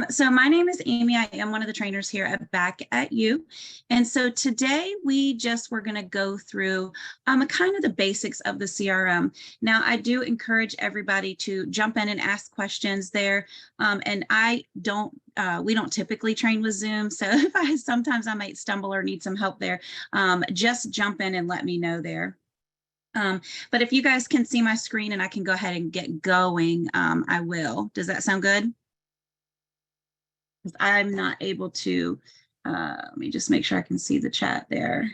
So my name is Amy. I am one of the trainers here at Back at You. And so today we're going to go through kind of the basics of the CRM. Now, I do encourage everybody to jump in and ask questions there. And we don't typically train with Zoom. So if sometimes I might stumble or need some help there, just jump in and let me know there. But if you guys can see my screen and I can go ahead and get going, I will. Does that sound good? I'm not able to, let me just make sure I can see the chat there.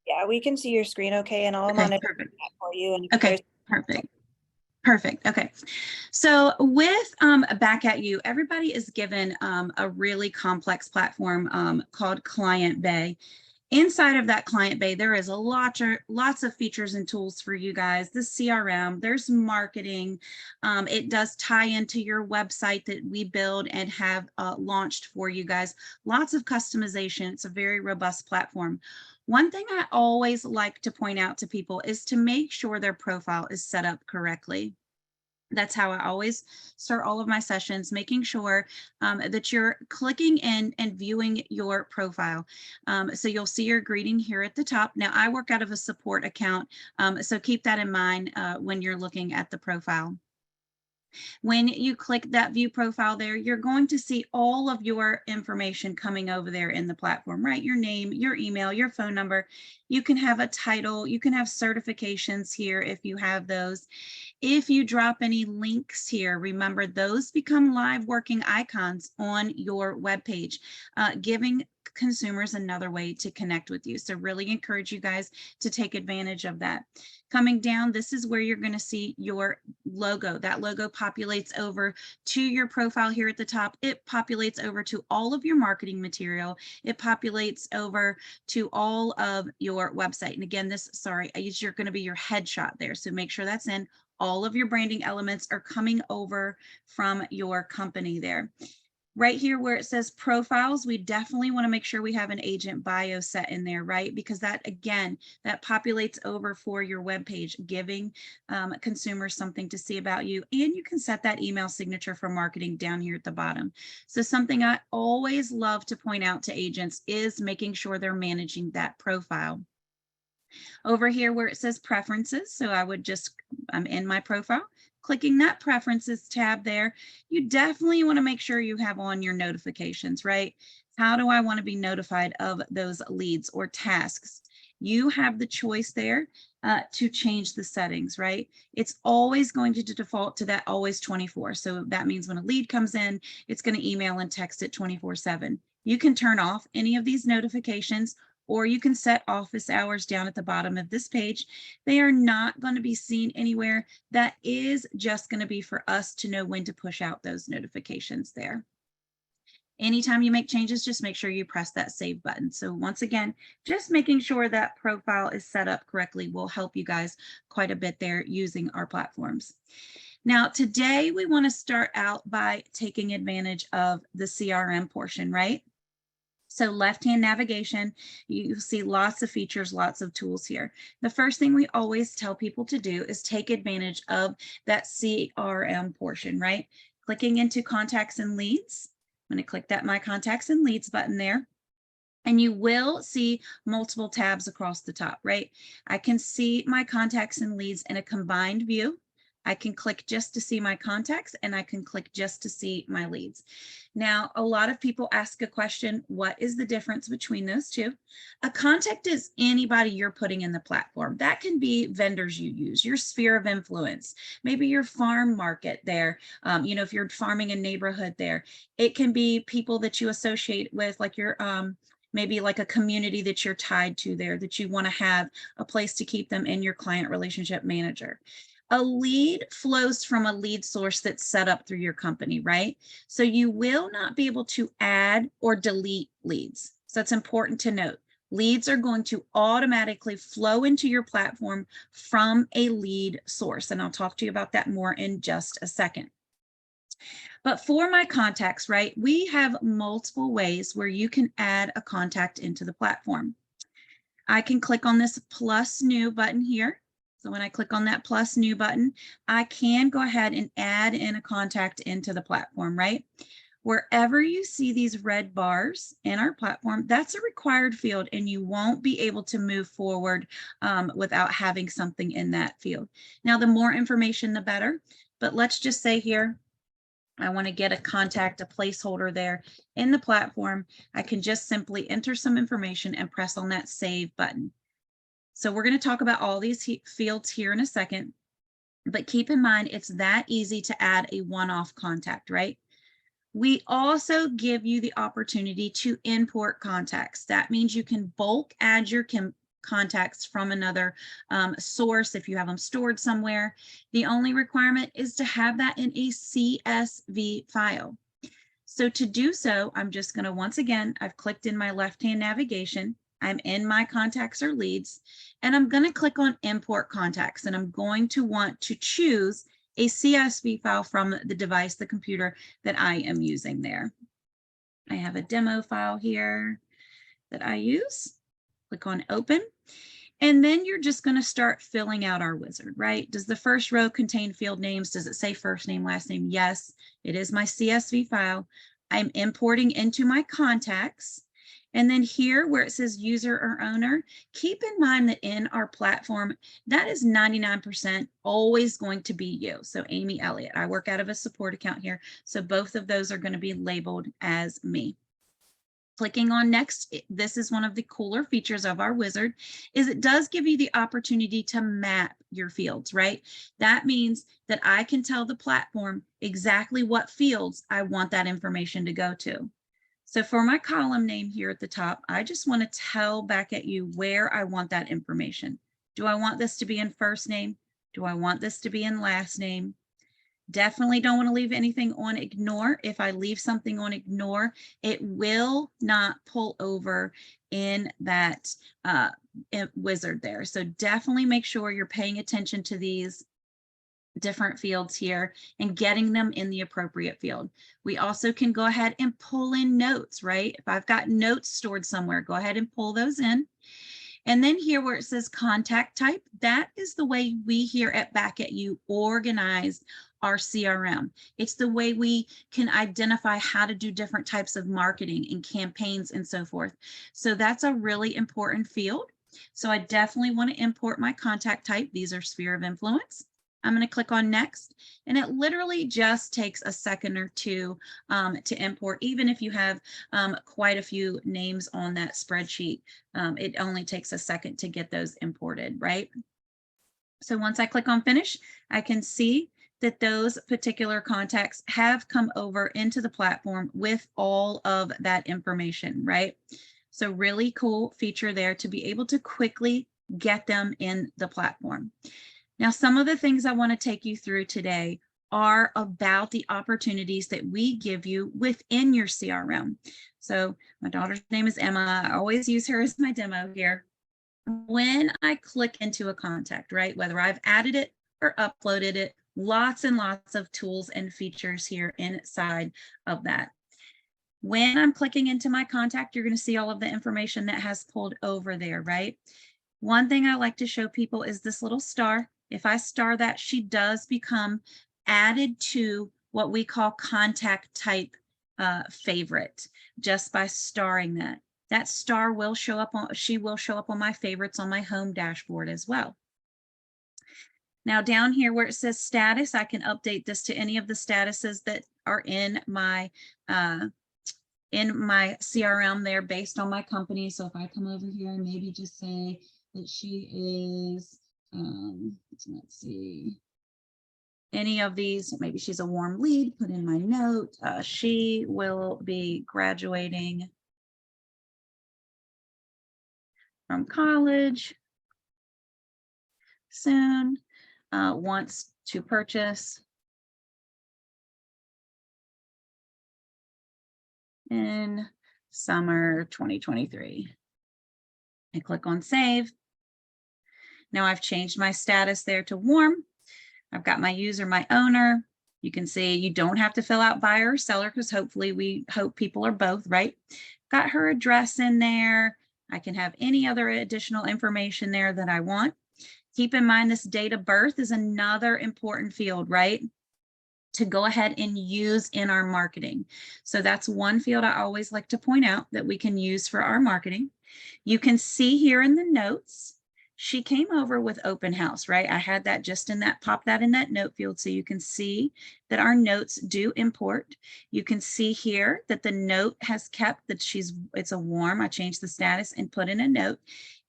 Yeah, we can see your screen okay, and I'll monitor that for you. And okay, perfect. Okay, so with Back at You, everybody is given a really complex platform called Client Bay. Inside of that Client Bay, there is lots of features and tools for you guys. The CRM, there's marketing. It does tie into your website that we build and have launched for you guys. Lots of customization. It's a very robust platform. One thing I always like to point out to people is to make sure their profile is set up correctly. That's how I always start all of my sessions, making sure that you're clicking in and viewing your profile. So you'll see your greeting here at the top. Now, I work out of a support account, so keep that in mind when you're looking at the profile. When you click that view profile there, you're going to see all of your information coming over there in the platform, right? Your name, your email, your phone number. You can have a title, you can have certifications here if you have those. If you drop any links here, remember those become live working icons on your webpage, giving consumers another way to connect with you. So really encourage you guys to take advantage of that. Coming down, this is where you're going to see your logo. That logo populates over to your profile here at the top. It populates over to all of your marketing material. It populates over to all of your website. And again, you're going to be your headshot there. So make sure that's in. All of your branding elements are coming over from your company there. Right here where it says profiles, we definitely want to make sure we have an agent bio set in there, right? Because that, again, that populates over for your web page, giving consumers something to see about you. And you can set that email signature for marketing down here at the bottom. So something I always love to point out to agents is making sure they're managing that profile. Over here where it says preferences, so I'm in my profile, clicking that preferences tab there, you definitely want to make sure you have on your notifications, right? How do I want to be notified of those leads or tasks? You have the choice there to change the settings, right? It's always going to default to that always 24. So that means when a lead comes in, it's going to email and text it 24/7. You can turn off any of these notifications, or you can set office hours down at the bottom of this page. They are not going to be seen anywhere. That is just going to be for us to know when to push out those notifications there. Anytime you make changes, just make sure you press that save button. So once again, just making sure that profile is set up correctly will help you guys quite a bit there using our platforms. Now, today we want to start out by taking advantage of the CRM portion, right? So left-hand navigation, you'll see lots of features, lots of tools here. The first thing we always tell people to do is take advantage of that CRM portion, right? Clicking into contacts and leads. I'm going to click that My Contacts and Leads button there. And you will see multiple tabs across the top, right? I can see my contacts and leads in a combined view. I can click just to see my contacts, and I can click just to see my leads. Now, a lot of people ask a question, what is the difference between those two? A contact is anybody you're putting in the platform. That can be vendors you use, your sphere of influence, maybe your farm market there. If you're farming a neighborhood there, it can be people that you associate with, like your maybe like a community that you're tied to there, that you want to have a place to keep them in your client relationship manager. A lead flows from a lead source that's set up through your company, right? So you will not be able to add or delete leads. So it's important to note. Leads are going to automatically flow into your platform from a lead source. And I'll talk to you about that more in just a second. But for my contacts, right, we have multiple ways where you can add a contact into the platform. I can click on this plus new button here. So when I click on that plus new button, I can go ahead and add in a contact into the platform, right? Wherever you see these red bars in our platform, that's a required field, and you won't be able to move forward without having something in that field. Now, the more information, the better, but let's just say here, I want to get a contact, a placeholder there in the platform. I can just simply enter some information and press on that save button. So we're going to talk about all these fields here in a second, but keep in mind, it's that easy to add a one-off contact, right? We also give you the opportunity to import contacts. That means you can bulk add your contacts from another source if you have them stored somewhere. The only requirement is to have that in a CSV file. So to do so, I'm just going to, once again, I've clicked in my left-hand navigation. I'm in my contacts or leads, and I'm going to click on import contacts, and I'm going to want to choose a CSV file from the device, the computer that I am using there. I have a demo file here that I use. Click on open. And then you're just going to start filling out our wizard, right? Does the first row contain field names? Does it say first name, last name? Yes, it is my CSV file. I'm importing into my contacts. And then here where it says user or owner, keep in mind that in our platform, that is 99% always going to be you. So Amy Elliott, I work out of a support account here. So both of those are going to be labeled as me. Clicking on next, this is one of the cooler features of our wizard, is it does give you the opportunity to map your fields, right? That means that I can tell the platform exactly what fields I want that information to go to. So for my column name here at the top, I just want to tell back at you where I want that information. Do I want this to be in first name? Do I want this to be in last name? Definitely don't want to leave anything on ignore. If I leave something on ignore, it will not pull over in that wizard there. So definitely make sure you're paying attention to these different fields here and getting them in the appropriate field. We also can go ahead and pull in notes, right? If I've got notes stored somewhere, go ahead and pull those in. And then here where it says contact type, that is the way we here at Back at You organize our CRM. It's the way we can identify how to do different types of marketing and campaigns and so forth. So that's a really important field. So I definitely want to import my contact type. These are sphere of influence. I'm going to click on next, and it literally just takes a second or two to import. Even if you have quite a few names on that spreadsheet, it only takes a second to get those imported, right? So once I click on finish, I can see that those particular contacts have come over into the platform with all of that information, right? So really cool feature there to be able to quickly get them in the platform. Now, some of the things I want to take you through today are about the opportunities that we give you within your CRM. So my daughter's name is Emma. I always use her as my demo here. When I click into a contact, right, whether I've added it or uploaded it, lots and lots of tools and features here inside of that. When I'm clicking into my contact, you're going to see all of the information that has pulled over there, right? One thing I like to show people is this little star. If I star that, she does become added to what we call contact type favorite just by starring that. That star will show up on, she will show up on my favorites on my home dashboard as well. Now down here where it says status, I can update this to any of the statuses that are in my CRM there based on my company. So if I come over here and maybe just say that she is, let's see, any of these, maybe she's a warm lead, put in my note, she will be graduating from college soon, wants to purchase in summer 2023. I click on save. Now I've changed my status there to warm. I've got my user, my owner. You can see you don't have to fill out buyer or seller because hopefully we hope people are both, right? Got her address in there. I can have any other additional information there that I want. Keep in mind this date of birth is another important field, right? to go ahead and use in our marketing. So that's one field I always like to point out that we can use for our marketing. You can see here in the notes, she came over with open house, right? I had that just in that, pop that in that note field so you can see that our notes do import. You can see here that the note has kept that it's a warm. I changed the status and put in a note.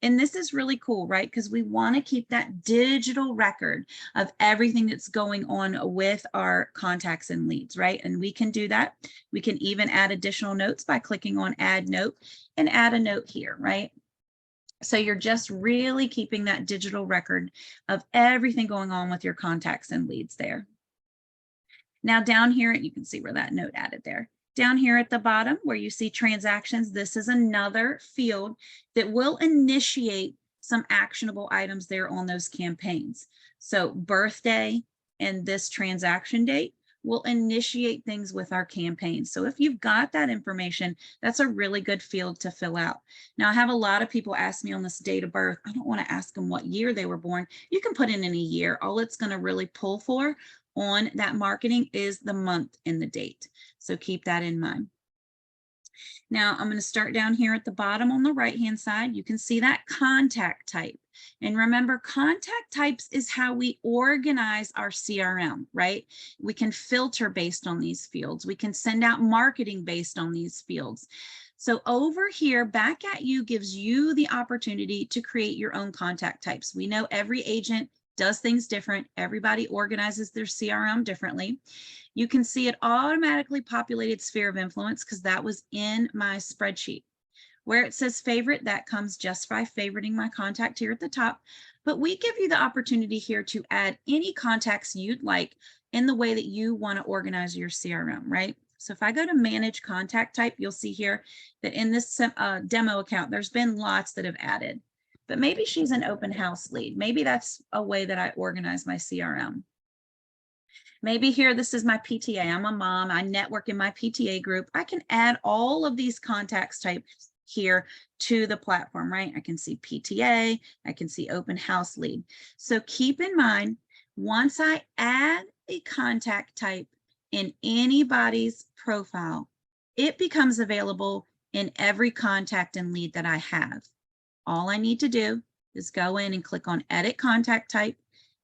And this is really cool, right? Because we want to keep that digital record of everything that's going on with our contacts and leads, right? And we can do that. We can even add additional notes by clicking on add note and add a note here, right? So you're just really keeping that digital record of everything going on with your contacts and leads there. Now down here, you can see where that note added there. Down here at the bottom where you see transactions, this is another field that will initiate some actionable items there on those campaigns. So birthday and this transaction date will initiate things with our campaign. So if you've got that information, that's a really good field to fill out. Now, I have a lot of people ask me on this date of birth. I don't want to ask them what year they were born. You can put in any year. All it's going to really pull for on that marketing is the month and the date. So keep that in mind. Now I'm going to start down here at the bottom on the right-hand side. You can see that contact type. And remember, contact types is how we organize our CRM, right? We can filter based on these fields. We can send out marketing based on these fields. So over here, Back at You gives you the opportunity to create your own contact types. We know every agent does things different. Everybody organizes their CRM differently. You can see it automatically populated sphere of influence because that was in my spreadsheet. Where it says favorite, that comes just by favoriting my contact here at the top. But we give you the opportunity here to add any contacts you'd like in the way that you want to organize your CRM, right? So if I go to manage contact type, you'll see here that in this demo account, there's been lots that have added. But maybe she's an open house lead. Maybe that's a way that I organize my CRM. Maybe here, this is my PTA. I'm a mom. I network in my PTA group. I can add all of these contacts types here to the platform, right? I can see PTA. I can see open house lead. So keep in mind, once I add a contact type in anybody's profile, it becomes available in every contact and lead that I have. All I need to do is go in and click on edit contact type,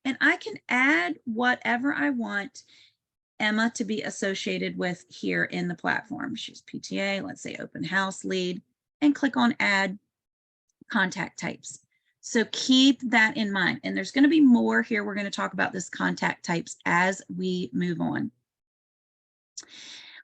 and I can add whatever I want Emma to be associated with here in the platform. She's PTA, let's say open house lead, and click on add contact types. So keep that in mind. And there's going to be more here. We're going to talk about this contact types as we move on.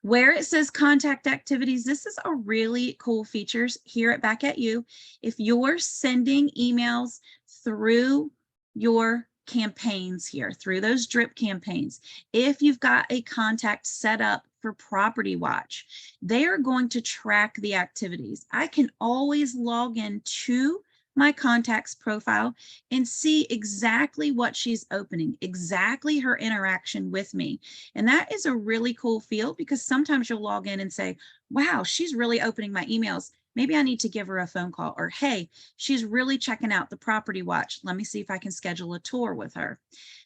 Where it says contact activities, this is a really cool features here at Back at You. If you're sending emails through your campaigns here, through those drip campaigns, if you've got a contact set up for Property Watch, they are going to track the activities. I can always log in to my contacts profile and see exactly what she's opening, exactly her interaction with me. And that is a really cool field because sometimes you'll log in and say, wow, she's really opening my emails. Maybe I need to give her a phone call, or hey, she's really checking out the Property Watch. Let me see if I can schedule a tour with her.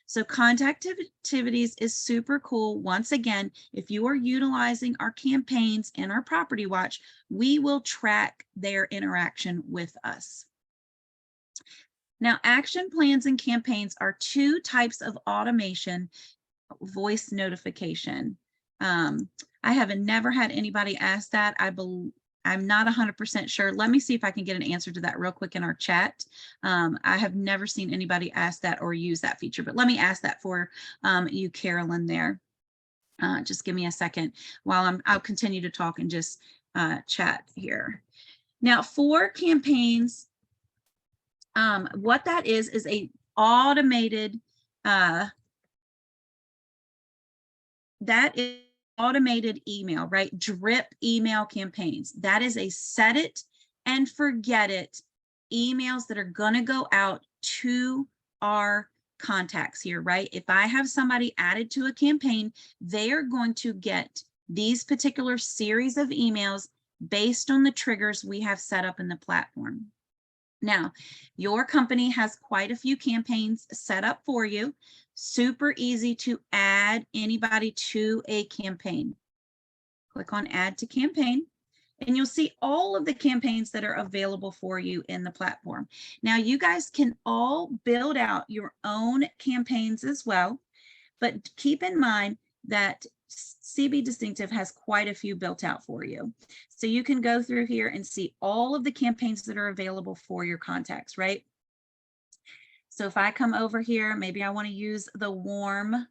So contact activities is super cool. Once again, if you are utilizing our campaigns and our Property Watch, we will track their interaction with us. Now, action plans and campaigns are two types of automation voice notification. I have never had anybody ask that. I'm not 100% sure. Let me see if I can get an answer to that real quick in our chat. I have never seen anybody ask that or use that feature, but let me ask that for you, Carolyn, there. Just give me a second while I'll continue to talk and just chat here. Now, for campaigns, what that is a automated, that is automated email, right? Drip email campaigns. That is a set it and forget it emails that are going to go out to our contacts here, right? If I have somebody added to a campaign, they are going to get these particular series of emails based on the triggers we have set up in the platform. Now, your company has quite a few campaigns set up for you. Super easy to add anybody to a campaign. Click on Add to Campaign, and you'll see all of the campaigns that are available for you in the platform. Now, you guys can all build out your own campaigns as well, but keep in mind that CB Distinctive has quite a few built out for you. So you can go through here and see all of the campaigns that are available for your contacts, right? So if I come over here, maybe I want to use the warm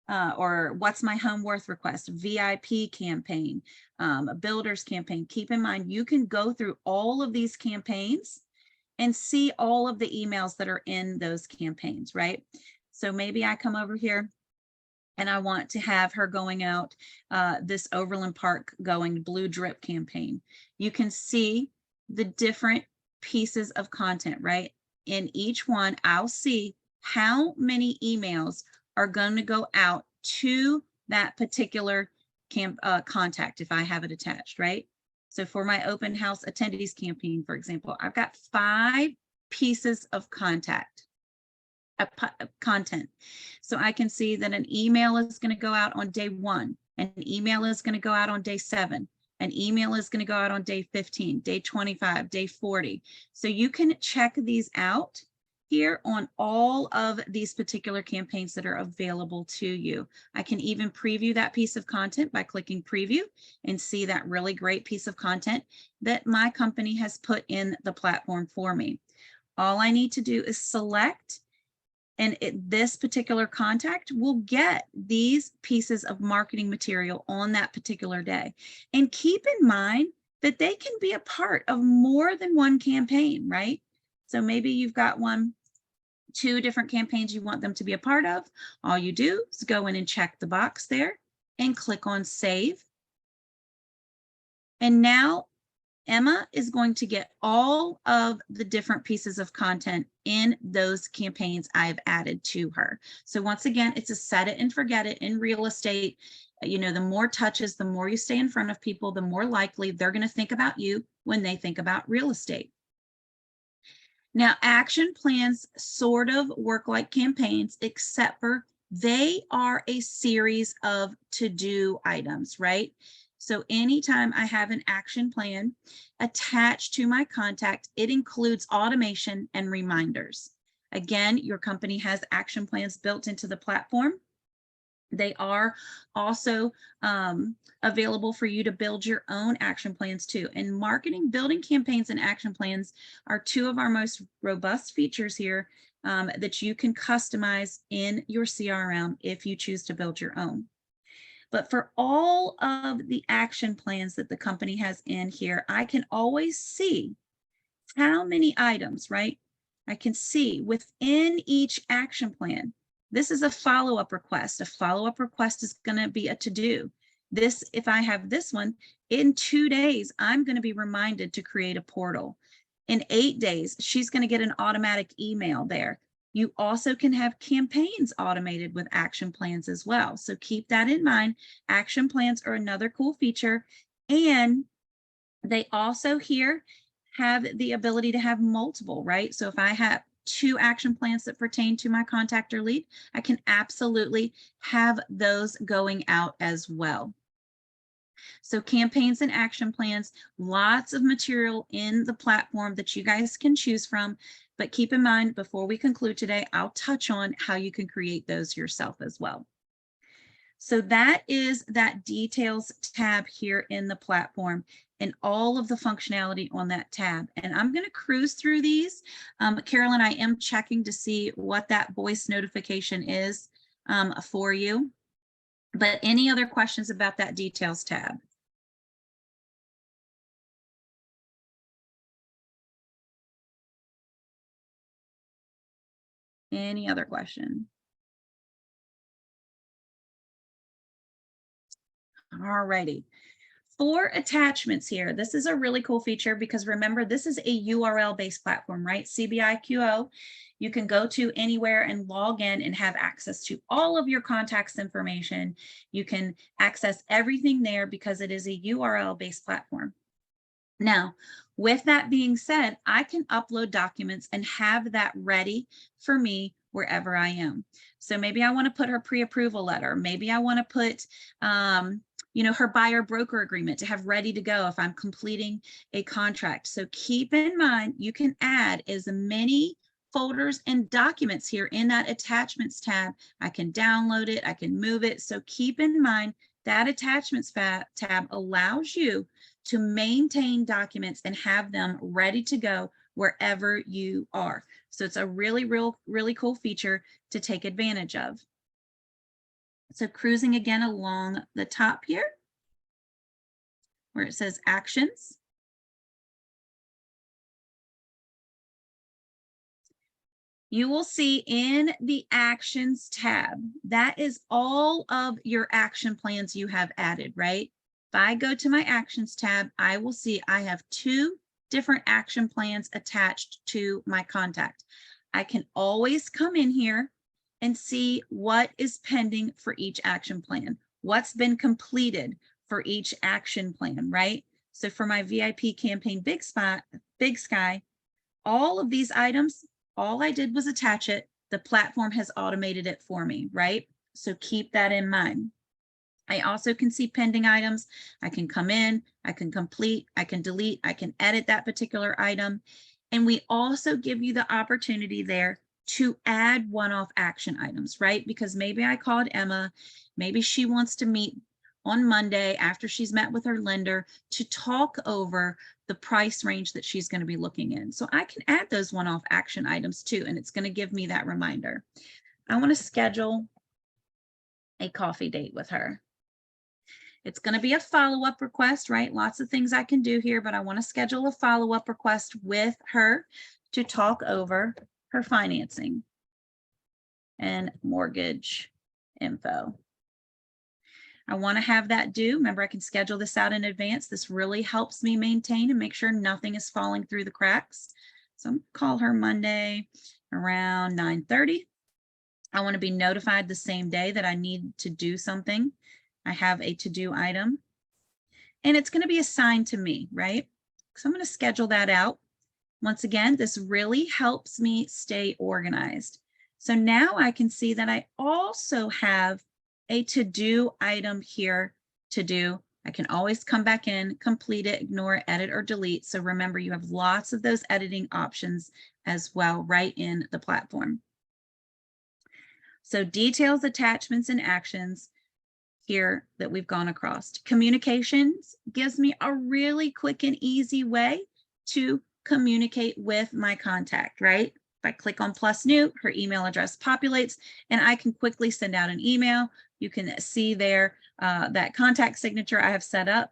or what's my home worth request, VIP campaign, a builder's campaign. Keep in mind, you can go through all of these campaigns and see all of the emails that are in those campaigns, right? So maybe I come over here and I want to have her going out this Overland Park going blue drip campaign. You can see the different pieces of content, right? In each one, I'll see how many emails are going to go out to that particular contact if I have it attached, right? So for my open house attendees campaign, for example, I've got 5 pieces of content. So I can see that an email is going to go out on day 1, an email is going to go out on day 7, an email is going to go out on day 15, day 25, day 40. So you can check these out here on all of these particular campaigns that are available to you. I can even preview that piece of content by clicking preview and see that really great piece of content that my company has put in the platform for me. All I need to do is select, and this particular contact will get these pieces of marketing material on that particular day. And keep in mind that they can be a part of more than one campaign, right? So maybe you've got 2 different campaigns you want them to be a part of. All you do is go in and check the box there and click on Save. And now Emma is going to get all of the different pieces of content in those campaigns I've added to her. So once again, it's a set it and forget it in real estate. You know, the more touches, the more you stay in front of people, the more likely they're going to think about you when they think about real estate. Now, action plans sort of work like campaigns, except for they are a series of to-do items, right? So anytime I have an action plan attached to my contact, it includes automation and reminders. Again, your company has action plans built into the platform. They are also available for you to build your own action plans too. And marketing, building campaigns and action plans are 2 of our most robust features here that you can customize in your CRM if you choose to build your own. But for all of the action plans that the company has in here, I can always see how many items, right? I can see within each action plan. This is a follow-up request. A follow-up request is going to be a to-do. This, if I have this one, in 2 days, I'm going to be reminded to create a portal. In 8 days, she's going to get an automatic email there. You also can have campaigns automated with action plans as well. So keep that in mind. Action plans are another cool feature. And they also here have the ability to have multiple, right? So if I have 2 action plans that pertain to my contact or lead, I can absolutely have those going out as well. So campaigns and action plans, lots of material in the platform that you guys can choose from. But keep in mind, before we conclude today, I'll touch on how you can create those yourself as well. So that is that details tab here in the platform and all of the functionality on that tab. And I'm going to cruise through these. Carolyn, I am checking to see what that voice notification is for you. But any other questions about that details tab? Any other question? All righty. For attachments here, this is a really cool feature because remember, this is a URL-based platform, right? CBiQ. You can go to anywhere and log in and have access to all of your contacts information. You can access everything there because it is a URL-based platform. Now, with that being said, I can upload documents and have that ready for me wherever I am. So maybe I want to put her pre-approval letter. Maybe I want to put, you know, her buyer broker agreement to have ready to go if I'm completing a contract. So keep in mind, you can add as many folders and documents here in that attachments tab. I can download it, I can move it. So keep in mind that attachments tab allows you to maintain documents and have them ready to go wherever you are. So it's a really cool feature to take advantage of. So cruising again along the top here, where it says actions. You will see in the actions tab, that is all of your action plans you have added, right? If I go to my actions tab, I will see I have 2 different action plans attached to my contact. I can always come in here and see what is pending for each action plan, what's been completed for each action plan, right? So for my VIP campaign Big Sky, all of these items, all I did was attach it. The platform has automated it for me, right? So keep that in mind. I also can see pending items. I can come in, I can complete, I can delete, I can edit that particular item. And we also give you the opportunity there to add one-off action items, right? Because maybe I called Emma, maybe she wants to meet on Monday after she's met with her lender to talk over the price range that she's going to be looking in. So I can add those one-off action items too, and it's going to give me that reminder. I want to schedule a coffee date with her. It's going to be a follow-up request, right? Lots of things I can do here, but I want to schedule a follow-up request with her to talk over her financing and mortgage info. I want to have that due. Remember, I can schedule this out in advance. This really helps me maintain and make sure nothing is falling through the cracks. So I'm going to call her Monday around 9:30. I want to be notified the same day that I need to do something. I have a to-do item and it's going to be assigned to me, right? So I'm going to schedule that out. Once again, this really helps me stay organized. So now I can see that I also have a to-do item here to do. I can always come back in, complete it, ignore, edit, or delete. So remember, you have lots of those editing options as well right in the platform. So details, attachments, and actions here that we've gone across. Communications gives me a really quick and easy way to communicate with my contact, right? If I click on plus new, her email address populates and I can quickly send out an email. You can see there that contact signature I have set up.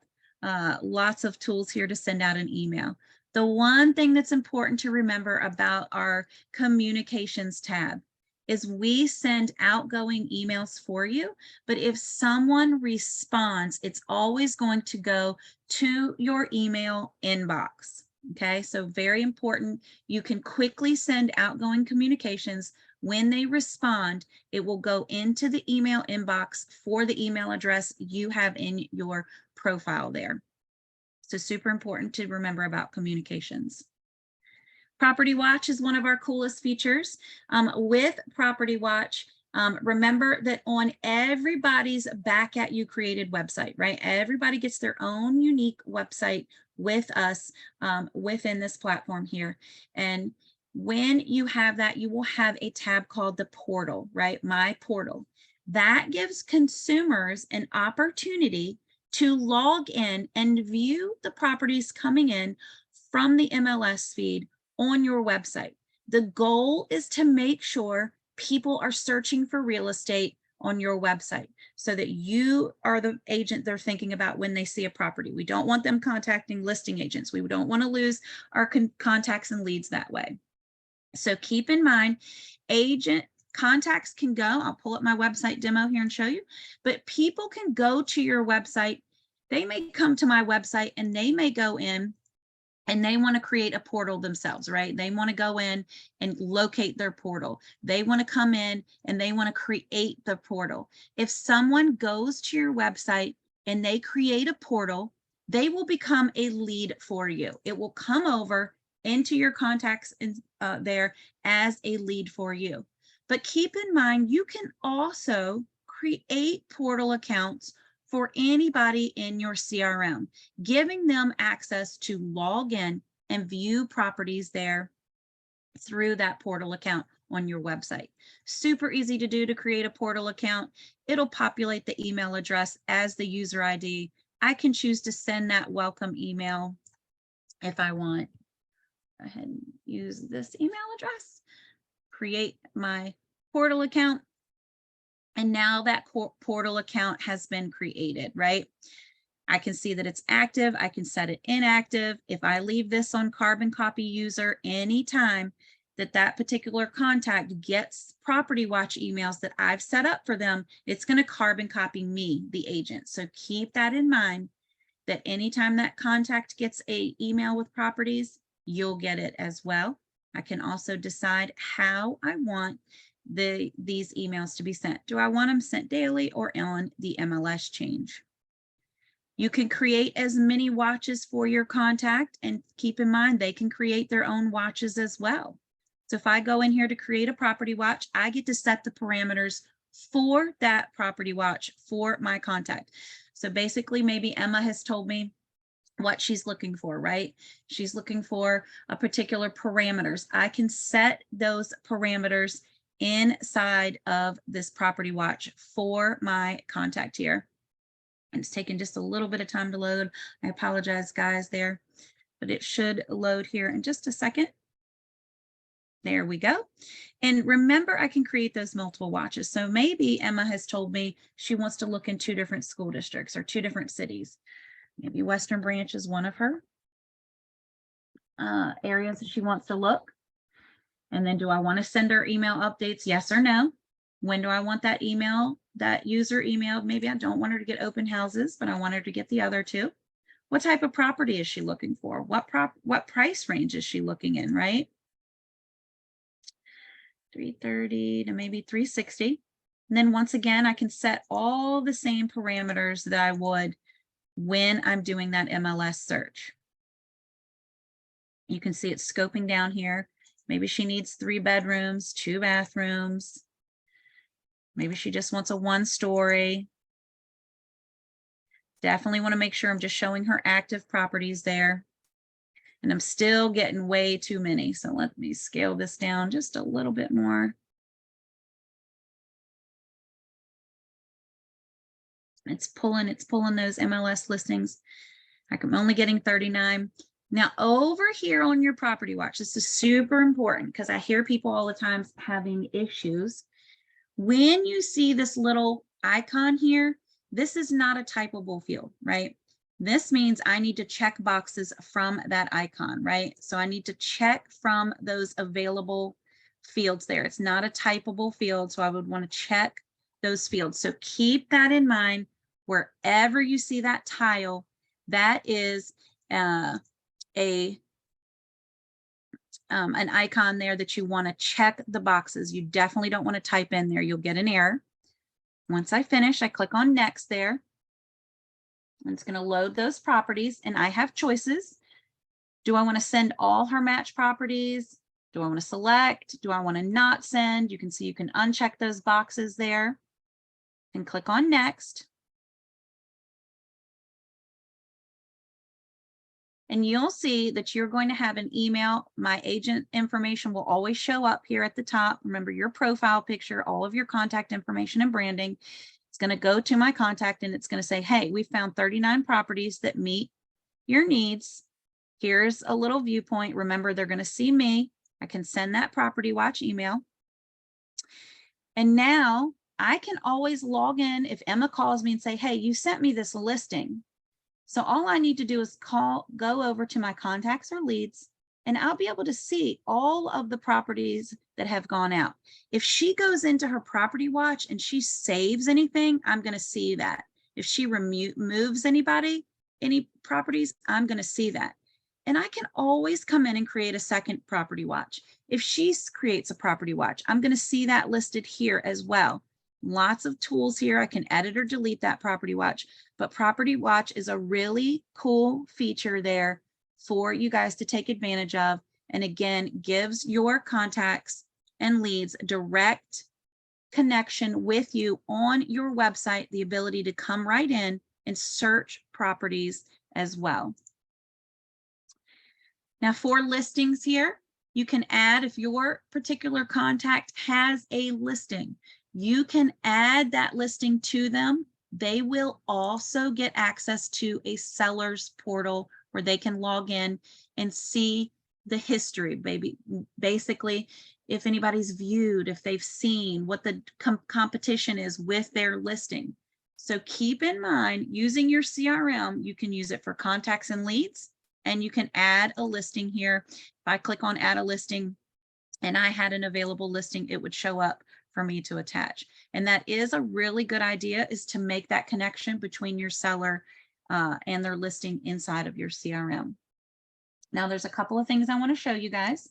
Lots of tools here to send out an email. The one thing that's important to remember about our communications tab is we send outgoing emails for you, but if someone responds, it's always going to go to your email inbox. Okay, so very important. You can quickly send outgoing communications. When they respond, it will go into the email inbox for the email address you have in your profile there. So super important to remember about communications. Property Watch is one of our coolest features. With Property Watch, remember that on everybody's Back At You created website, right? Everybody gets their own unique website with us within this platform here. And when you have that, you will have a tab called the portal, right? My portal. That gives consumers an opportunity to log in and view the properties coming in from the MLS feed on your website. The goal is to make sure people are searching for real estate on your website so that you are the agent they're thinking about when they see a property. We don't want them contacting listing agents. We don't want to lose our contacts and leads that way. So keep in mind, agent contacts can go, I'll pull up my website demo here and show you, but people can go to your website. They may come to my website and they may go in and they want to create a portal themselves, right? They want to go in and locate their portal. They want to come in and they want to create the portal. If someone goes to your website and they create a portal, they will become a lead for you. It will come over into your contacts there as a lead for you. But keep in mind, you can also create portal accounts for anybody in your CRM, giving them access to log in and view properties there through that portal account on your website. Super easy to do to create a portal account. It'll populate the email address as the user ID. I can choose to send that welcome email if I want. Go ahead and use this email address, create my portal account. And now that portal account has been created, right? I can see that it's active. I can set it inactive. If I leave this on carbon copy user, anytime that particular contact gets property watch emails that I've set up for them, it's going to carbon copy me, the agent. So keep that in mind, that anytime that contact gets an email with properties, you'll get it as well. I can also decide how I want these emails to be sent. Do I want them sent daily or on the MLS change? You can create as many watches for your contact, and keep in mind they can create their own watches as well. So if I go in here to create a property watch, I get to set the parameters for that property watch for my contact. So basically, maybe Emma has told me what she's looking for, right? She's looking for a particular parameters. I can set those parameters inside of this property watch for my contact here. And it's taking just a little bit of time to load. I apologize, guys, there, but it should load here in just a second. There we go. And remember, I can create those multiple watches. So maybe Emma has told me she wants to look in 2 different school districts or 2 different cities. Maybe Western Branch is one of her areas that she wants to look. And then do I want to send her email updates? Yes or no? When do I want that email, that user email? Maybe I don't want her to get open houses, but I want her to get the other 2. What type of property is she looking for? What price range is she looking in, right? 330 to maybe 360. And then once again, I can set all the same parameters that I would when I'm doing that MLS search. You can see it's scoping down here. Maybe she needs 3 bedrooms, 2 bathrooms. Maybe she just wants a 1-story. Definitely want to make sure I'm just showing her active properties there. And I'm still getting way too many. So let me scale this down just a little bit more. It's pulling those MLS listings. I'm only getting 39. Now over here on your property watch, this is super important because I hear people all the time having issues. When you see this little icon here, this is not a typable field, right? This means I need to check boxes from that icon, right? So I need to check from those available fields there. It's not a typable field, so I would want to check those fields. So keep that in mind. Wherever you see that tile, that is an icon there that you want to check the boxes. You definitely don't want to type in there. You'll get an error. Once I finish, I click on next there. And it's going to load those properties, and I have choices. Do I want to send all her match properties? Do I want to select? Do I want to not send? You can see you can uncheck those boxes there and click on next. And you'll see that you're going to have an email. My agent information will always show up here at the top. Remember your profile picture, all of your contact information and branding. It's going to go to my contact and it's going to say, hey, we found 39 properties that meet your needs. Here's a little viewpoint. Remember, they're going to see me. I can send that property watch email. And now I can always log in if Emma calls me and say, hey, you sent me this listing. So all I need to do is go over to my contacts or leads, and I'll be able to see all of the properties that have gone out. If she goes into her property watch and she saves anything, I'm going to see that. If she removes any properties, I'm going to see that. And I can always come in and create a second property watch. If she creates a property watch, I'm going to see that listed here as well. Lots of tools here. I can edit or delete that property watch, but property watch is a really cool feature there for you guys to take advantage of. And again, gives your contacts and leads direct connection with you on your website, the ability to come right in and search properties as well. Now for listings here, you can add, if your particular contact has a listing, you can add that listing to them. They will also get access to a seller's portal where they can log in and see the history, basically, if anybody's viewed, if they've seen what the competition is with their listing. So keep in mind, using your CRM, you can use it for contacts and leads, and you can add a listing here. If I click on add a listing and I had an available listing, it would show up for me to attach. And that is a really good idea, is to make that connection between your seller and their listing inside of your CRM. Now there's a couple of things I want to show you guys.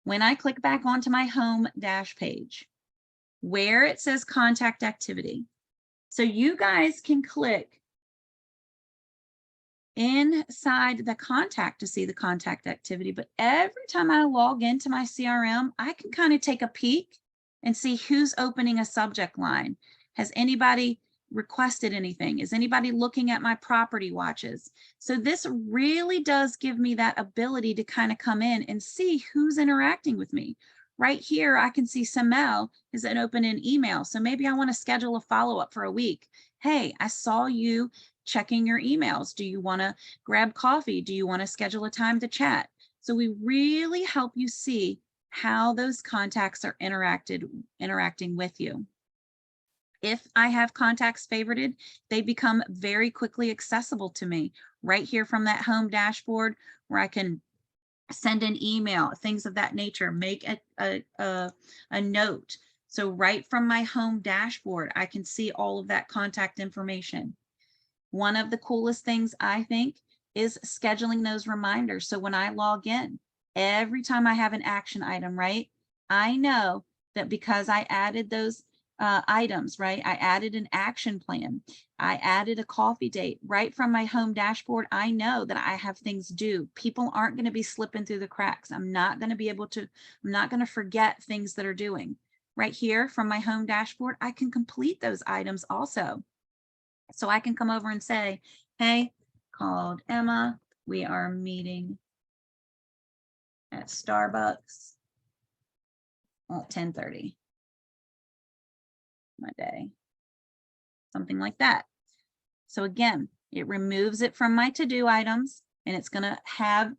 When I click back onto my home dash page, where it says contact activity, so you guys can click inside the contact to see the contact activity, but every time I log into my CRM, I can kind of take a peek and see who's opening a subject line. Has anybody requested anything? Is anybody looking at my property watches? So this really does give me that ability to kind of come in and see who's interacting with me. Right here, I can see Samel is an open in email. So maybe I want to schedule a follow-up for a week. Hey, I saw you checking your emails. Do you want to grab coffee? Do you want to schedule a time to chat? So we really help you see how those contacts are interacting with you. If I have contacts favorited, they become very quickly accessible to me right here from that home dashboard, where I can send an email, things of that nature, make a note. So right from my home dashboard, I can see all of that contact information. One of the coolest things, I think, is scheduling those reminders. So when I log in, every time I have an action item, right, I know that because I added those items, right, I added an action plan, I added a coffee date, right from my home dashboard, I know that I have things due. People aren't going to be slipping through the cracks. I'm not going to forget things that are doing. Right here from my home dashboard, I can complete those items also. So I can come over and say, hey, called Emma, we are meeting at Starbucks at 10:30 my day, something like that. So again, it removes it from my to-do items, and it's going to have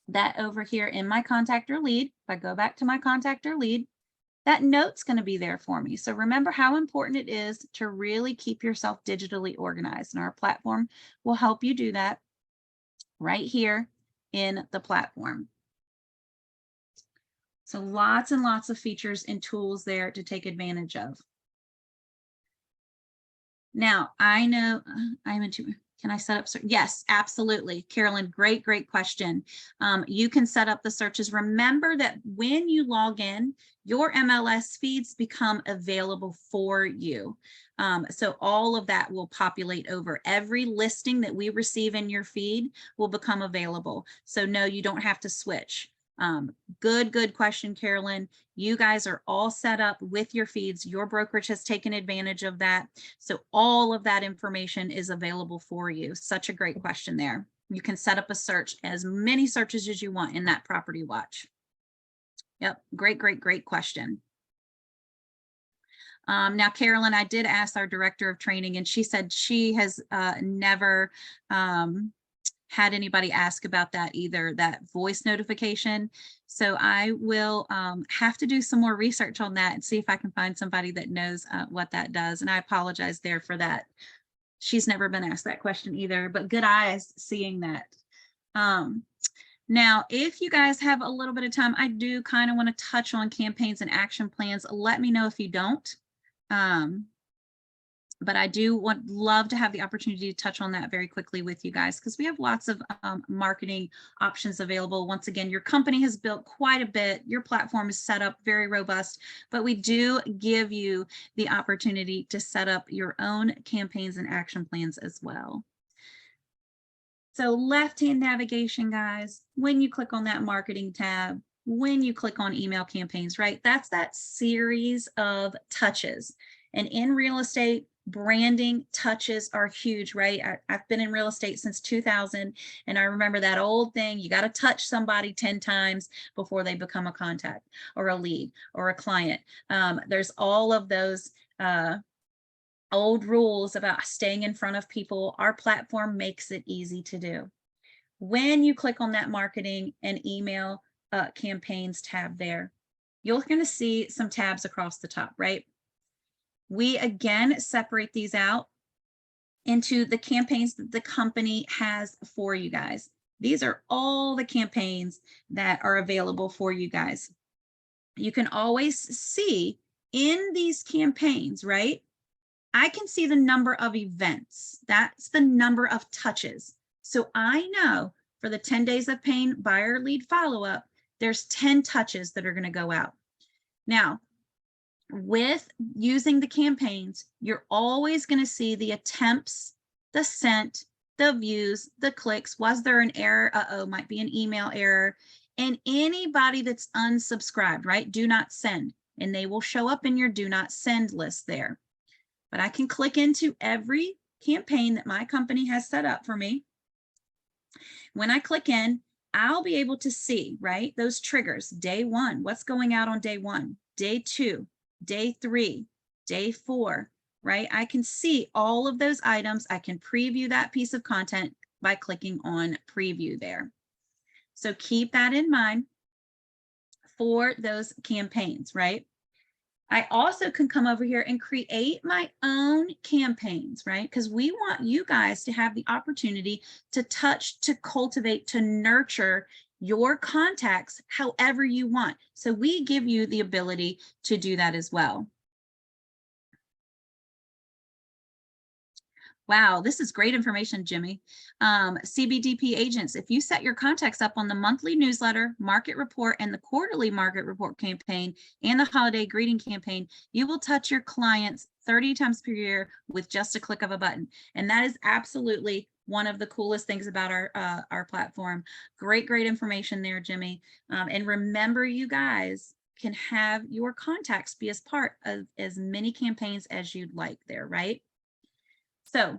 that over here in my contact or lead. If I go back to my contact or lead, that note's going to be there for me. So remember how important it is to really keep yourself digitally organized, and our platform will help you do that right here in the platform. So lots and lots of features and tools there to take advantage of. Now, I know I'm into, can I set up? Yes, absolutely. Carolyn, great question. You can set up the searches. Remember that when you log in, your MLS feeds become available for you. So all of that will populate over. Every listing that we receive in your feed will become available. So no, you don't have to switch. Good question, Carolyn. You guys are all set up with your feeds. Your brokerage has taken advantage of that. So all of that information is available for you. Such a great question there. You can set up a search, as many searches as you want in that property watch. Yep, great question. Now, Carolyn, I did ask our director of training, and she said she has never had anybody ask about that either, that voice notification. So I will have to do some more research on that and see if I can find somebody that knows what that does. And I apologize there for that. She's never been asked that question either, but good eyes seeing that. Now, if you guys have a little bit of time, I do kind of want to touch on campaigns and action plans. Let me know if you don't. But I do love to have the opportunity to touch on that very quickly with you guys, because we have lots of marketing options available. Once again, your company has built quite a bit. Your platform is set up very robust, but we do give you the opportunity to set up your own campaigns and action plans as well. So left-hand navigation, guys, when you click on that marketing tab, when you click on email campaigns, right? That's that series of touches. And in real estate, branding touches are huge, right? I've been in real estate since 2000, and I remember that old thing, you got to touch somebody 10 times before they become a contact or a lead or a client. There's all of those old rules about staying in front of people. Our platform makes it easy to do. When you click on that marketing and email campaigns tab there, you're going to see some tabs across the top, right? We again separate these out into the campaigns that the company has for you guys. These are all the campaigns that are available for you guys. You can always see in these campaigns, right? I can see the number of events. That's the number of touches. So I know for the 10 days of pain buyer lead follow-up, there's 10 touches that are going to go out. Now, with using the campaigns, you're always going to see the attempts, the sent, the views, the clicks. Was there an error? Might be an email error. And anybody that's unsubscribed, right? Do not send. And they will show up in your do not send list there. But I can click into every campaign that my company has set up for me. When I click in, I'll be able to see, right? Those triggers, day 1, what's going out on day 1, day 2, day 3, day 4, right? I can see all of those items. I can preview that piece of content by clicking on preview there. So keep that in mind for those campaigns, right? I also can come over here and create my own campaigns, right? Because we want you guys to have the opportunity to touch, to cultivate, to nurture your contacts however you want. So we give you the ability to do that as well. Wow, this is great information, Jimmy. CBDP agents, if you set your contacts up on the monthly newsletter, market report, and the quarterly market report campaign, and the holiday greeting campaign, you will touch your clients 30 times per year with just a click of a button. And that is absolutely one of the coolest things about our platform. Great information there, Jimmy. And remember, you guys can have your contacts be as part of as many campaigns as you'd like there, right? So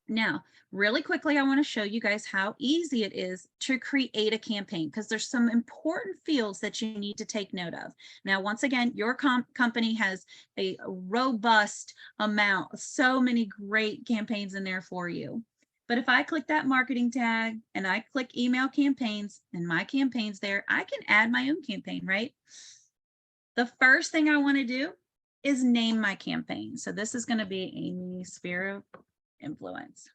now, really quickly, I want to show you guys how easy it is to create a campaign, because there's some important fields that you need to take note of. Now, once again, your company has a robust amount, so many great campaigns in there for you. But if I click that marketing tag and I click email campaigns and my campaigns there, I can add my own campaign, right? The first thing I want to do is name my campaign. So this is going to be Amy Sphere of Influence.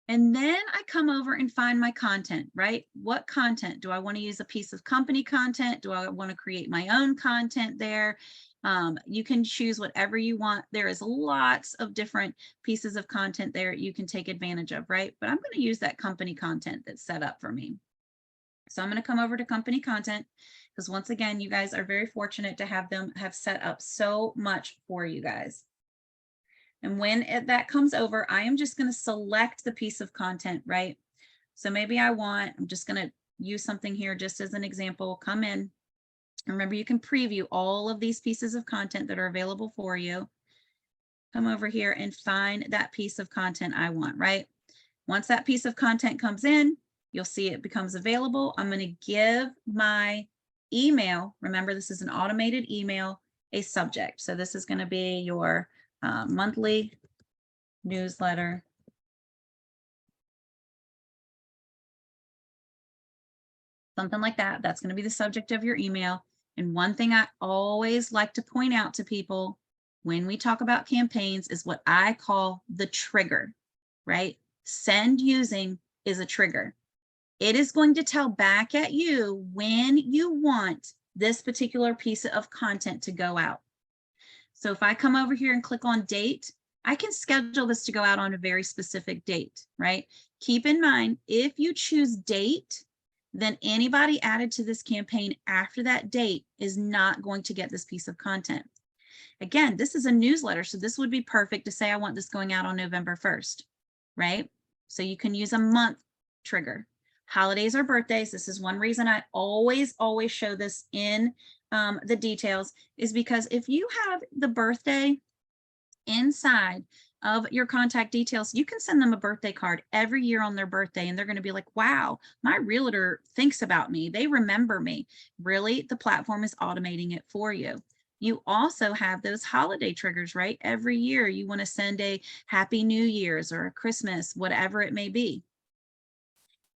And then I come over and find my content, right? What content? Do I want to use a piece of company content? Do I want to create my own content there? You can choose whatever you want. There is lots of different pieces of content there you can take advantage of, right? But I'm going to use that company content that's set up for me. So I'm going to come over to company content, because once again, you guys are very fortunate to have them have set up so much for you guys. And when that comes over, I am just going to select the piece of content, right? So maybe I'm just going to use something here just as an example. Come in. Remember, you can preview all of these pieces of content that are available for you. Come over here and find that piece of content I want, right? Once that piece of content comes in, you'll see it becomes available. I'm going to give my email, remember this is an automated email, a subject. So this is going to be your monthly newsletter. Something like that. That's going to be the subject of your email. And one thing I always like to point out to people when we talk about campaigns is what I call the trigger, right? Send using is a trigger. It is going to tell back at you when you want this particular piece of content to go out. So if I come over here and click on date, I can schedule this to go out on a very specific date, right? Keep in mind, if you choose date, then anybody added to this campaign after that date is not going to get this piece of content. Again, this is a newsletter, so this would be perfect to say I want this going out on November 1st, right? So you can use a month trigger. Holidays or birthdays. This is one reason I always show this in the details, is because if you have the birthday inside of your contact details, you can send them a birthday card every year on their birthday, and they're going to be like, wow, my realtor thinks about me. They remember me. Really, the platform is automating it for you. You also have those holiday triggers, right? Every year you want to send a Happy New Year's or a Christmas, whatever it may be.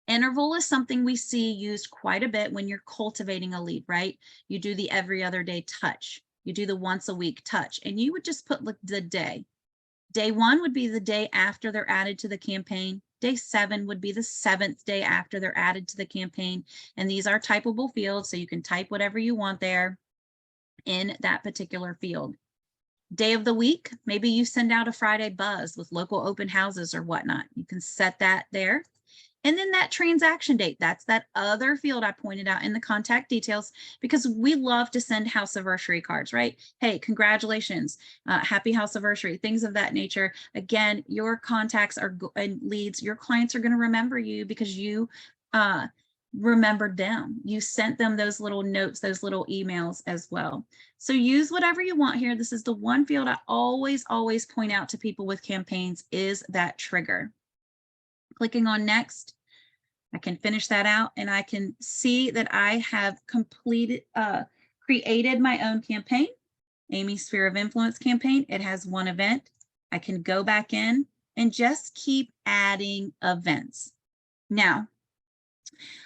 Interval is something we see used quite a bit when you're cultivating a lead, right? You do the every other day touch. You do the once a week touch, and you would just put the day. Day 1 would be the day after they're added to the campaign. Day 7 would be the 7th day after they're added to the campaign. And these are typable fields, so you can type whatever you want there in that particular field. Day of the week, maybe you send out a Friday buzz with local open houses or whatnot. You can set that there. And then that transaction date, that's that other field I pointed out in the contact details, because we love to send house anniversary cards, right? Hey, congratulations, happy house anniversary, things of that nature. Again, your contacts are and leads, your clients are going to remember you because you remembered them. You sent them those little notes, those little emails as well. So use whatever you want here. This is the one field I always point out to people with campaigns, is that trigger. Clicking on next, I can finish that out, and I can see that I have created my own campaign, Amy Sphere of Influence campaign. It has one event. I can go back in and just keep adding events. Now,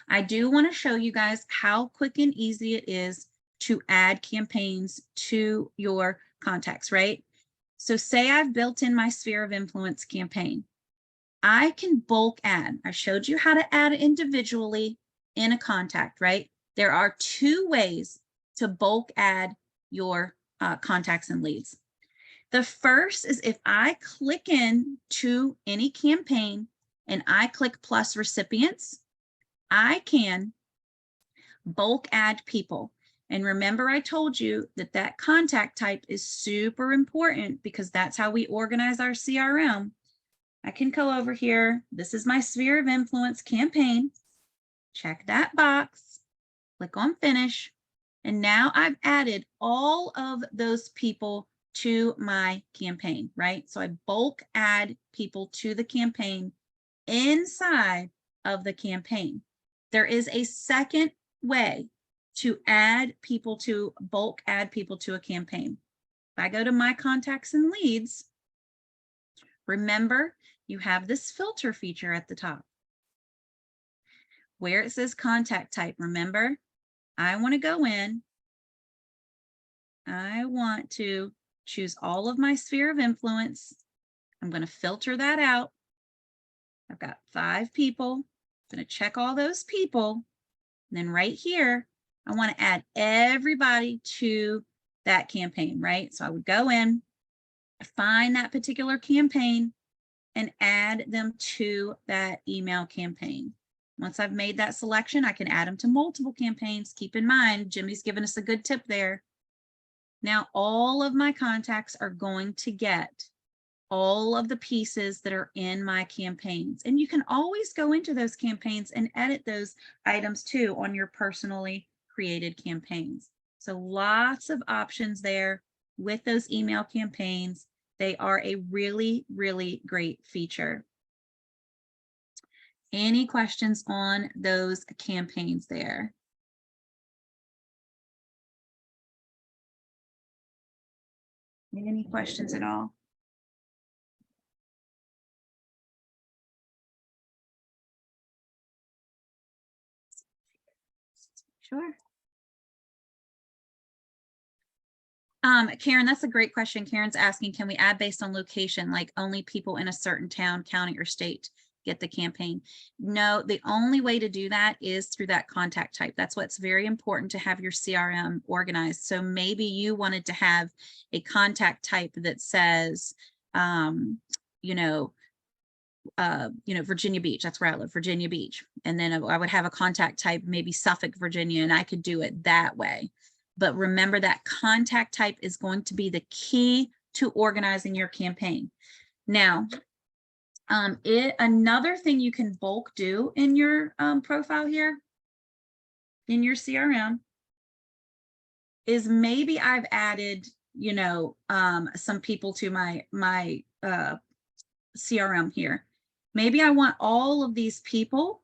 I do want to show you guys how quick and easy it is to add campaigns to your contacts, right? So say I've built in my Sphere of Influence campaign. I can bulk add. I showed you how to add individually in a contact, right? There are 2 ways to bulk add your contacts and leads. The first is if I click in to any campaign and I click plus recipients, I can bulk add people. And remember, I told you that that contact type is super important because that's how we organize our CRM. I can go over here. This is my Sphere of Influence campaign. Check that box, click on finish. And now I've added all of those people to my campaign, right? So I bulk add people to the campaign inside of the campaign. There is a second way to bulk add people to a campaign. If I go to my contacts and leads, remember, you have this filter feature at the top where it says contact type. Remember, I want to go in. I want to choose all of my Sphere of Influence. I'm going to filter that out. I've got 5 people. I'm going to check all those people. And then right here, I want to add everybody to that campaign, right? So I would go in, find that particular campaign, and add them to that email campaign. Once I've made that selection, I can add them to multiple campaigns. Keep in mind, Jimmy's given us a good tip there. Now, all of my contacts are going to get all of the pieces that are in my campaigns. And you can always go into those campaigns and edit those items too on your personally created campaigns. So lots of options there with those email campaigns. They are a really, really great feature. Any questions on those campaigns there? Any questions at all? Sure. Karen, that's a great question. Karen's asking, can we add based on location, like only people in a certain town, county, or state get the campaign? No, the only way to do that is through that contact type. That's what's very important to have your CRM organized. So maybe you wanted to have a contact type that says, Virginia Beach. That's where I live, Virginia Beach. And then I would have a contact type, maybe Suffolk, Virginia, and I could do it that way. But remember, that contact type is going to be the key to organizing your campaign. Now, Another thing you can bulk do in your profile here, in your CRM, is maybe I've added, you know, some people to my CRM here. Maybe I want all of these people,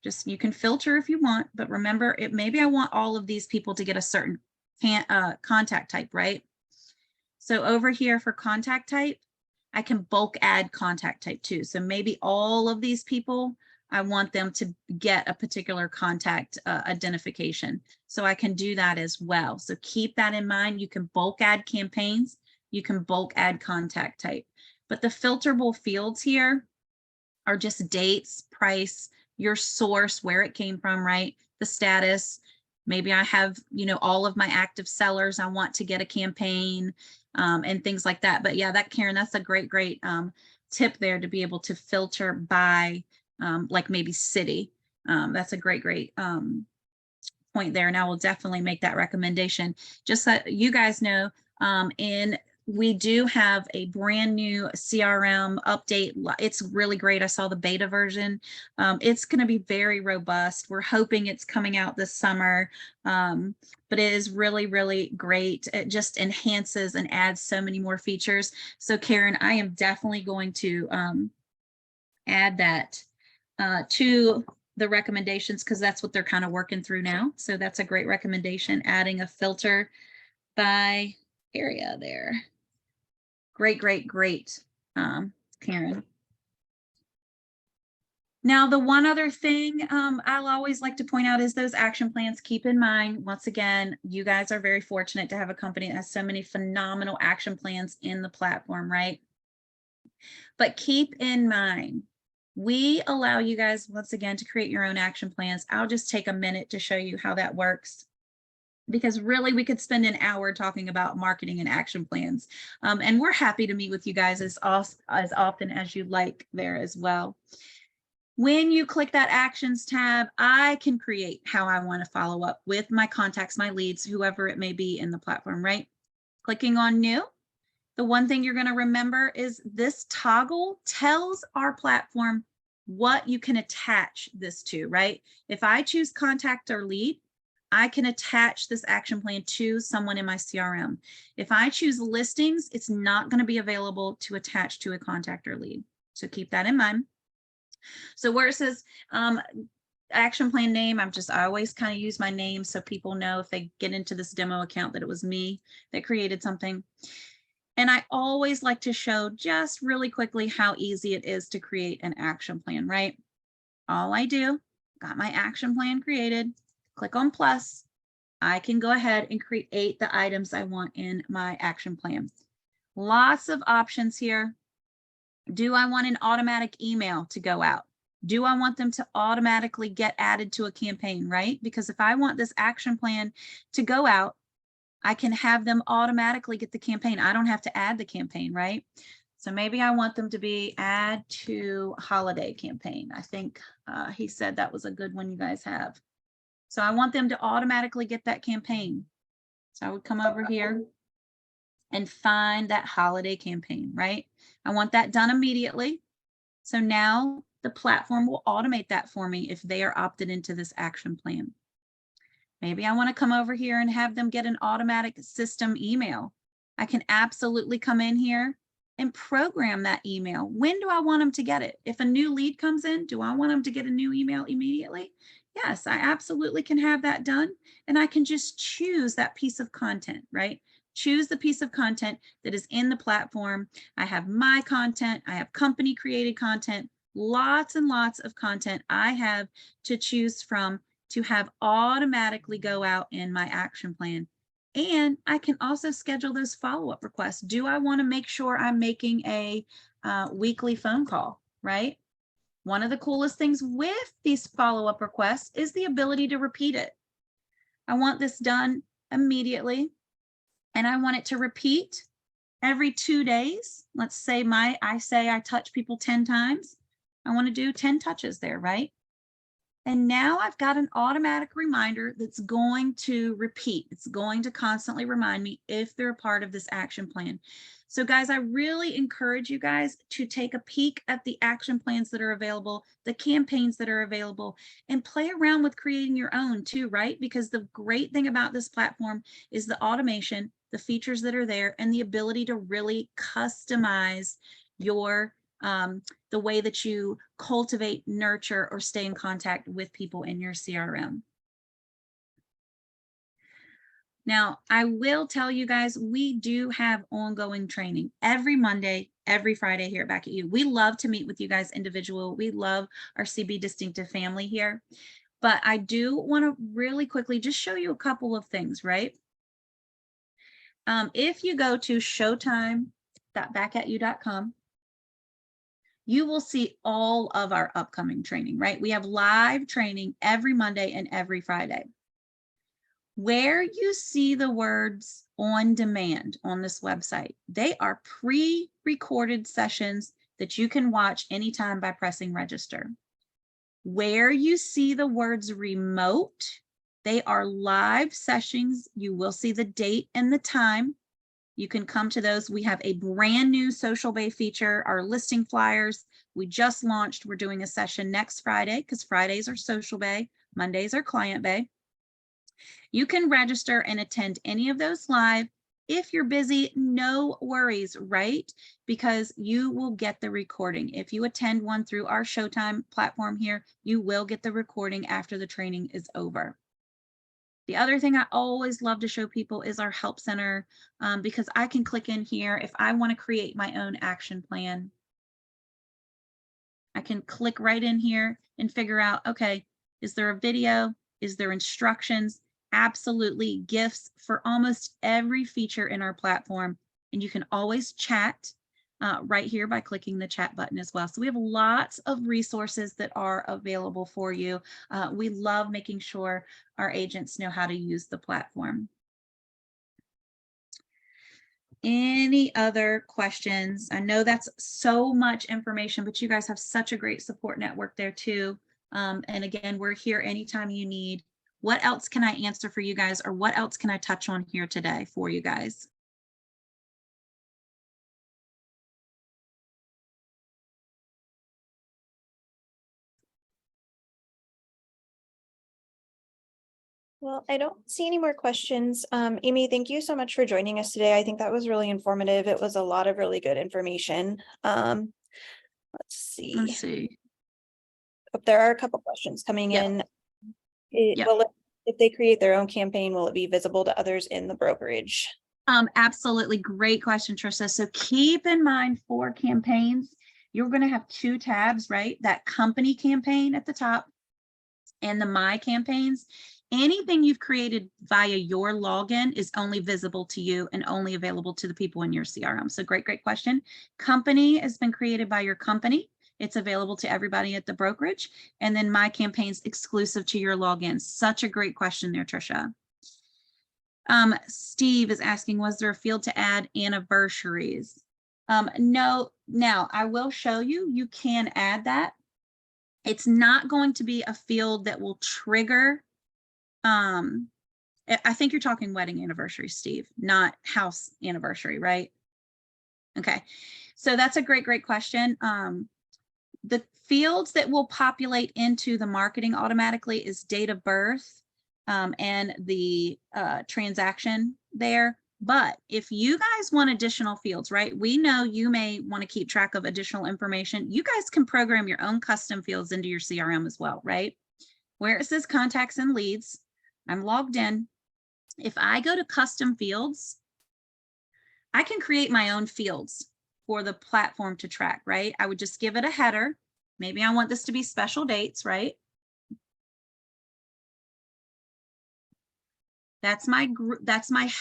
just you can filter if you want, but remember maybe I want all of these people to get a certain contact type, right? So over here for contact type, I can bulk add contact type too. So maybe all of these people, I want them to get a particular contact identification. So I can do that as well. So keep that in mind. You can bulk add campaigns. You can bulk add contact type. But the filterable fields here are just dates, price, your source, where it came from, right? The status. Maybe I have, you know, all of my active sellers I want to get a campaign and things like that. But yeah, Karen, that's a great tip there to be able to filter by like maybe city. That's a great point there. And I will definitely make that recommendation. Just so you guys know, we do have a brand new CRM update. It's really great. I saw the beta version. It's going to be very robust. We're hoping it's coming out this summer, but it is really great. It just enhances and adds so many more features. So Karen, I am definitely going to add that to the recommendations, because that's what they're kind of working through now. So that's a great recommendation, adding a filter by area there. Great, Karen. Now, the one other thing I'll always like to point out is those action plans. Keep in mind, once again, you guys are very fortunate to have a company that has so many phenomenal action plans in the platform, right? But keep in mind, we allow you guys, once again, to create your own action plans. I'll just take a minute to show you how that works, because really we could spend an hour talking about marketing and action plans. And we're happy to meet with you guys as often as you like there as well. When you click that actions tab, I can create how I want to follow up with my contacts, my leads, whoever it may be in the platform, right? Clicking on new. The one thing you're going to remember is this toggle tells our platform what you can attach this to, right? If I choose contact or lead, I can attach this action plan to someone in my CRM. If I choose listings, it's not going to be available to attach to a contact or lead. So keep that in mind. So where it says action plan name, I always kind of use my name so people know if they get into this demo account that it was me that created something. And I always like to show just really quickly how easy it is to create an action plan, right? All I do, got my action plan created, click on plus, I can go ahead and create the items I want in my action plan. Lots of options here. Do I want an automatic email to go out? Do I want them to automatically get added to a campaign, right? Because if I want this action plan to go out, I can have them automatically get the campaign. I don't have to add the campaign, right? So maybe I want them to be add to holiday campaign. I think he said that was a good one you guys have. So I want them to automatically get that campaign. So I would come over here and find that holiday campaign, right? I want that done immediately. So now the platform will automate that for me if they are opted into this action plan. Maybe I want to come over here and have them get an automatic system email. I can absolutely come in here and program that email. When do I want them to get it? If a new lead comes in, do I want them to get a new email immediately? Yes, I absolutely can have that done. And I can just choose that piece of content, right? Choose the piece of content that is in the platform. I have my content. I have company created content, lots and lots of content I have to choose from to have automatically go out in my action plan. And I can also schedule those follow-up requests. Do I want to make sure I'm making a weekly phone call, right? One of the coolest things with these follow-up requests is the ability to repeat it. I want this done immediately, and I want it to repeat every 2 days. Let's say I touch people 10 times. I want to do 10 touches there, right? And now I've got an automatic reminder that's going to repeat. It's going to constantly remind me if they're a part of this action plan. So guys, I really encourage you guys to take a peek at the action plans that are available, the campaigns that are available, and play around with creating your own too, right? Because the great thing about this platform is the automation, the features that are there, and the ability to really customize your the way that you cultivate, nurture, or stay in contact with people in your CRM. Now, I will tell you guys, we do have ongoing training every Monday, every Friday here at Back at You. We love to meet with you guys individual. We love our CB Distinctive family here. But I do want to really quickly just show you a couple of things, right? If you go to showtime.backatyou.com, you will see all of our upcoming training, right? We have live training every Monday and every Friday. Where you see the words on demand on this website, they are pre-recorded sessions that you can watch anytime by pressing register. Where you see the words remote, they are live sessions. You will see the date and the time. You can come to those. We have a brand new Social Bay feature, our listing flyers. We just launched. We're doing a session next Friday because Fridays are Social Bay, Mondays are Client Bay. You can register and attend any of those live. If you're busy, no worries, right? Because you will get the recording. If you attend one through our Showtime platform here, you will get the recording after the training is over. The other thing I always love to show people is our help center, because I can click in here if I want to create my own action plan. I can click right in here and figure out, okay, is there a video? Is there instructions? Absolutely, gifts for almost every feature in our platform. And you can always chat right here by clicking the chat button as well. So we have lots of resources that are available for you. We love making sure our agents know how to use the platform. Any other questions? I know that's so much information, but you guys have such a great support network there too. And again, we're here anytime you need. What else can I answer for you guys, or what else can I touch on here today for you guys? Well, I don't see any more questions. Amy, thank you so much for joining us today. I think that was really informative. It was a lot of really good information. Let's see. Let's see. Oh, there are a couple questions coming in. Well, if they create their own campaign, will it be visible to others in the brokerage? Absolutely. Great question, Trisha. So keep in mind for campaigns, you're going to have two tabs, right? That company campaign at the top and the My Campaigns. Anything you've created via your login is only visible to you and only available to the people in your CRM. So great question. Company has been created by your company. It's available to everybody at the brokerage. And then My Campaigns exclusive to your login. Such a great question there, Trisha. Steve is asking, was there a field to add anniversaries? No. Now I will show you, you can add that. It's not going to be a field that will trigger. I think you're talking wedding anniversary, Steve, not house anniversary, right? Okay, so that's a great question. The fields that will populate into the marketing automatically is date of birth and the transaction there. But if you guys want additional fields, right, we know you may want to keep track of additional information. You guys can program your own custom fields into your CRM as well, right? Where it says contacts and leads, I'm logged in. If I go to custom fields, I can create my own fields for the platform to track, right? I would just give it a header. Maybe I want this to be special dates, right? That's my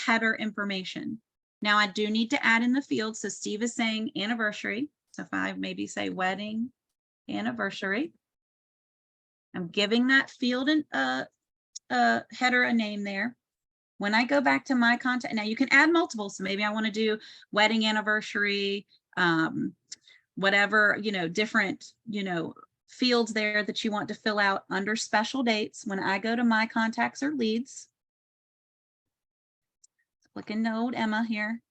header information. Now I do need to add in the field. So Steve is saying anniversary. So if I maybe say wedding anniversary, I'm giving that field a header, a name there. When I go back to my contact, now you can add multiple. So maybe I want to do wedding anniversary, whatever, different, fields there that you want to fill out under special dates. When I go to my contacts or leads, click in old Emma here,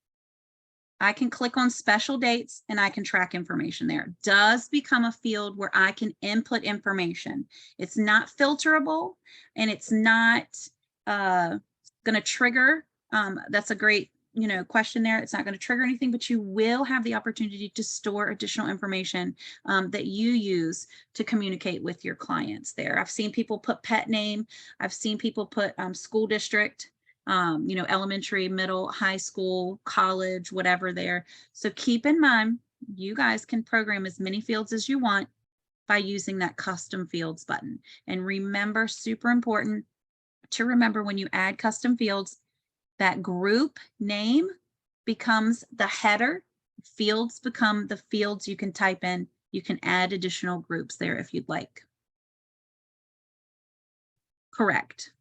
I can click on special dates and I can track information there. It does become a field where I can input information. It's not filterable and it's not going to trigger. That's a great question there. It's not going to trigger anything, but you will have the opportunity to store additional information that you use to communicate with your clients there. I've seen people put pet name. I've seen people put school district, elementary, middle, high school, college, whatever there. So keep in mind, you guys can program as many fields as you want by using that custom fields button. And remember, super important to remember, when you add custom fields, that group name becomes the header. Fields become the fields you can type in. You can add additional groups there if you'd like. Correct.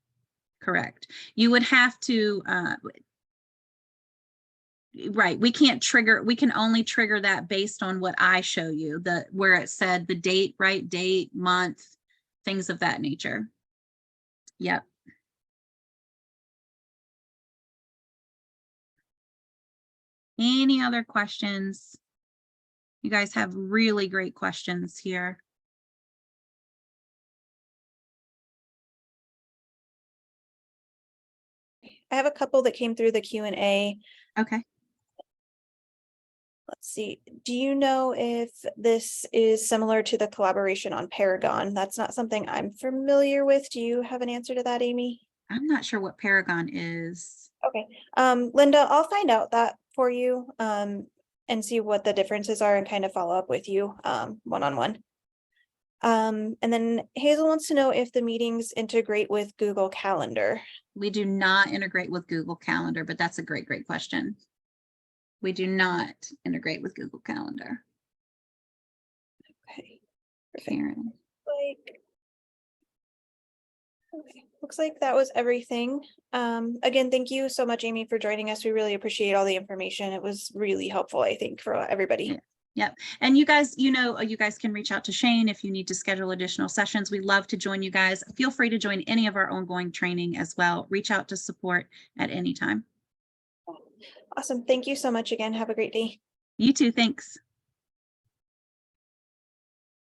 Correct. You would have to, right. We can't trigger, we can only trigger that based on what I show you, where it said the date, right? Date, month, things of that nature. Yep. Any other questions? You guys have really great questions here. I have a couple that came through the Q&A. Okay. Let's see. Do you know if this is similar to the collaboration on Paragon? That's not something I'm familiar with. Do you have an answer to that, Amy? I'm not sure what Paragon is. Okay. Linda, I'll find out that for you and see what the differences are and kind of follow up with you one-on-one. And then Hazel wants to know if the meetings integrate with Google Calendar. We do not integrate with Google Calendar, but that's a great question. We do not integrate with Google Calendar. Okay. Karen. Okay. Looks like that was everything. Again, thank you so much, Amy, for joining us. We really appreciate all the information. It was really helpful, I think, for everybody. Yeah. Yep. And you guys, you guys can reach out to Shane if you need to schedule additional sessions. We'd love to join you guys. Feel free to join any of our ongoing training as well. Reach out to support at any time. Awesome. Thank you so much again. Have a great day. You too. Thanks.